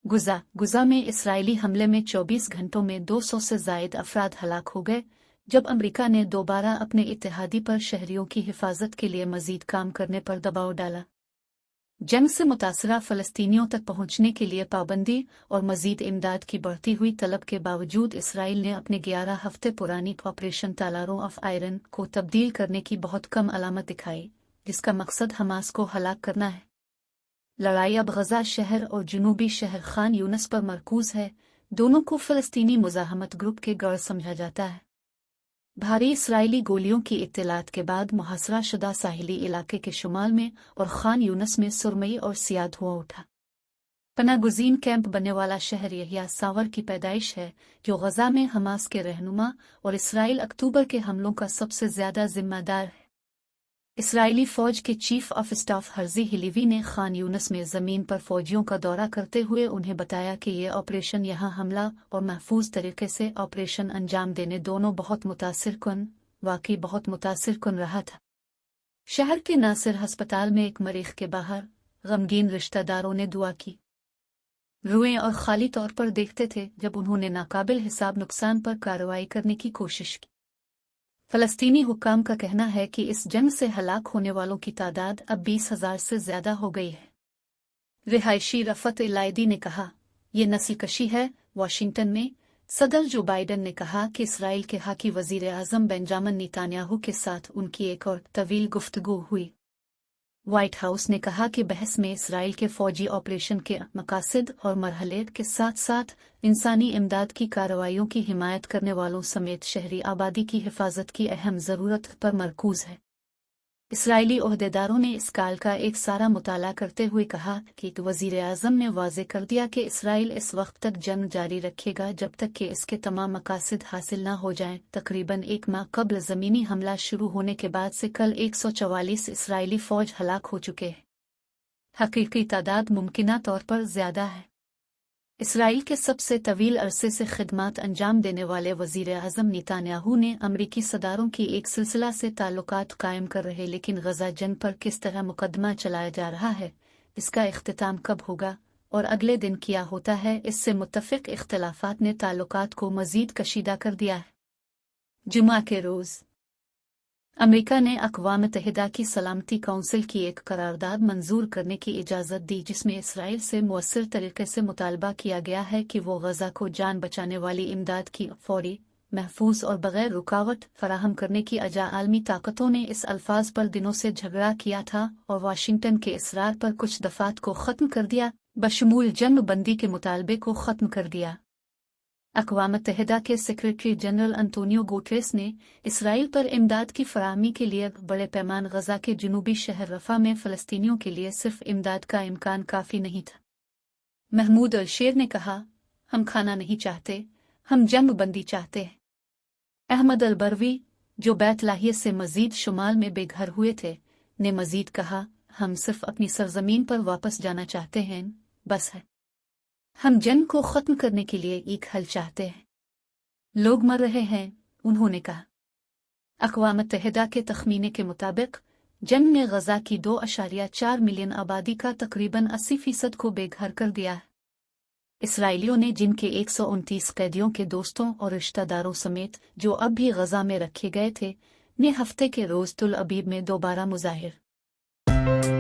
गुजा में इस्राएली हमले में 24 घंटों में 200 से ज़ायद अफराद हलाक हो गए, जब अमेरिका ने दोबारा अपने इत्तेहादी पर शहरियों की हिफाजत के लिए मजीद काम करने पर दबाव डाला। जंग से मुतासरा फ़लस्तीनियों तक पहुंचने के लिए पाबंदी और मजीद इमदाद की बढ़ती हुई तलब के बावजूद इसराइल ने अपने 11 हफ्ते पुरानी ऑपरेशन तालारों ऑफ आयरन को तब्दील करने की बहुत कम अलामत दिखाई, जिसका मकसद हमास को हलाक करना है। लड़ाई अब गजा शहर और जुनूबी शहर खान यूनस पर मरकूज है, दोनों को फ़लस्तीनी मुज़ाहमत ग्रुप के गढ़ समझा जाता है। भारी इस्राएली गोलियों की इत्तलात के बाद मुहासरा शुदा साहिली इलाके के शुमाल में और खान यूनस में सुरमई और सियाद हुआ उठा। पनागुज़ीन कैंप बनने वाला शहर यहिया सावर की पैदाइश है, जो गजा में हमास के रहनुमा और इसराइल अक्टूबर के हमलों का सबसे ज़्यादा जिम्मेदार है। इसराइली फ़ौज के चीफ ऑफ स्टाफ हर्जी हिलीवी ने खान यूनस में ज़मीन पर फ़ौजियों का दौरा करते हुए उन्हें बताया कि ये ऑपरेशन यहाँ हमला और महफूज तरीके से ऑपरेशन अंजाम देने दोनों वाकई बहुत मुतासिरकुन रहा था। शहर के नासिर हस्पताल में एक मरीज़ के बाहर गमगीन रिश्तेदारों ने दुआ की, रुए और खाली तौर पर देखते थे जब उन्होंने नाकाबिल हिसाब नुकसान पर कार्रवाई करने की कोशिश की। फ़लस्तीनी हुक्काम का कहना है कि इस जंग से हलाक होने वालों की तादाद अब 20,000 से ज़्यादा हो गई है। रिहायशी रफ़त इलायदी ने कहा, ये नस्लकशी है। वाशिंगटन में सदर जो बाइडन ने कहा कि इसराइल के हाकी वज़ीर आज़म बेंजामिन नेतान्याहू के साथ उनकी एक और तवील गुफ्तगू हुई। व्हाइट हाउस ने कहा कि बहस में इसराइल के फ़ौजी ऑपरेशन के मकासद और मरहले के साथ साथ इंसानी इमदाद की कार्रवाइयों की हिमायत करने वालों समेत शहरी आबादी की हिफाजत की अहम ज़रूरत पर मरकूज़ है। इसराइली ओहदेदारों ने इस काल का एक सारा मुताला करते हुए कहा कि वज़ीर आज़म ने वाज़े कर दिया कि इसराइल इस वक्त तक जंग जारी रखेगा जब तक कि इसके तमाम मकासद हासिल न हो जाएं। तकरीबन एक माह कबल ज़मीनी हमला शुरू होने के बाद से कल 144 इसराइली फ़ौज हलाक हो चुके हैं। हकीकी तादाद मुमकिना तौर पर ज़्यादा है। इसराइल के सबसे तवील अरसे से खिदमात अंजाम देने वाले वज़ीर आज़म नेतान्याहू ने अमरीकी सदारों की एक सिलसिला से ताल्लुकात कायम कर रहे, लेकिन गजा जंग पर किस तरह मुकदमा चलाया जा रहा है, इसका इख्तिताम कब होगा और अगले दिन क्या होता है, इससे मुत्तफ़िक़ इख्तिलाफ़ात ने ताल्लुकात को मज़ीद कशीदा कर दिया है। जुमा के रोज़ अमेरिका ने अक़वाम मुत्तहिदा की सलामती काउंसिल की एक करारदाद मंजूर करने की इजाज़त दी, जिसमें इसराइल से मुअस्सिर तरीके से मुतालबा किया गया है कि वो गजा को जान बचाने वाली इमदाद की फौरी, महफूज और बग़ैर रुकावट फराहम करने की अजा आलमी ताकतों ने इस अल्फाज पर दिनों से झगड़ा किया था और वाशिंगटन के इसरार पर कुछ दफ़ात को ख़त्म कर दिया, बशमूल जंग बंदी के मुतालबे को ख़त्म कर दिया। अक़वाम मुत्तहिदा के सेक्रेटरी जनरल अंतोनियो गुटेरेस ने इसराइल पर इमदाद की फराहमी के लिए बड़े पैमान गजा के जुनूबी शहर रफ़ा में फ़लस्तीनियों के लिए सिर्फ इमदाद का इम्कान काफ़ी नहीं था। महमूद अल-शेर ने कहा, हम खाना नहीं चाहते, हम जंग बंदी चाहते हैं। अहमद अल-बरवी, जो बैतलाहिया से मज़ीद शुमाल में बेघर हुए थे, ने मज़ीद कहा, हम सिर्फ अपनी सरज़मीन पर वापस जाना चाहते हैं, बस है। हम जंग को ख़त्म करने के लिए एक हल चाहते हैं। लोग मर रहे हैं, उन्होंने कहा। अक़वाम मुत्तहिदा के तख़मीने के मुताबिक जंग ने गजा की 2.4 मिलियन आबादी का तकरीबन 80% को बेघर कर दिया है। इसराइलियों ने जिनके 129 कैदियों के दोस्तों और रिश्तेदारों समेत जो अब भी गजा में रखे गए थे, ने हफ्ते के रोज़ तुल अबीब में दोबारा मुज़ाहिर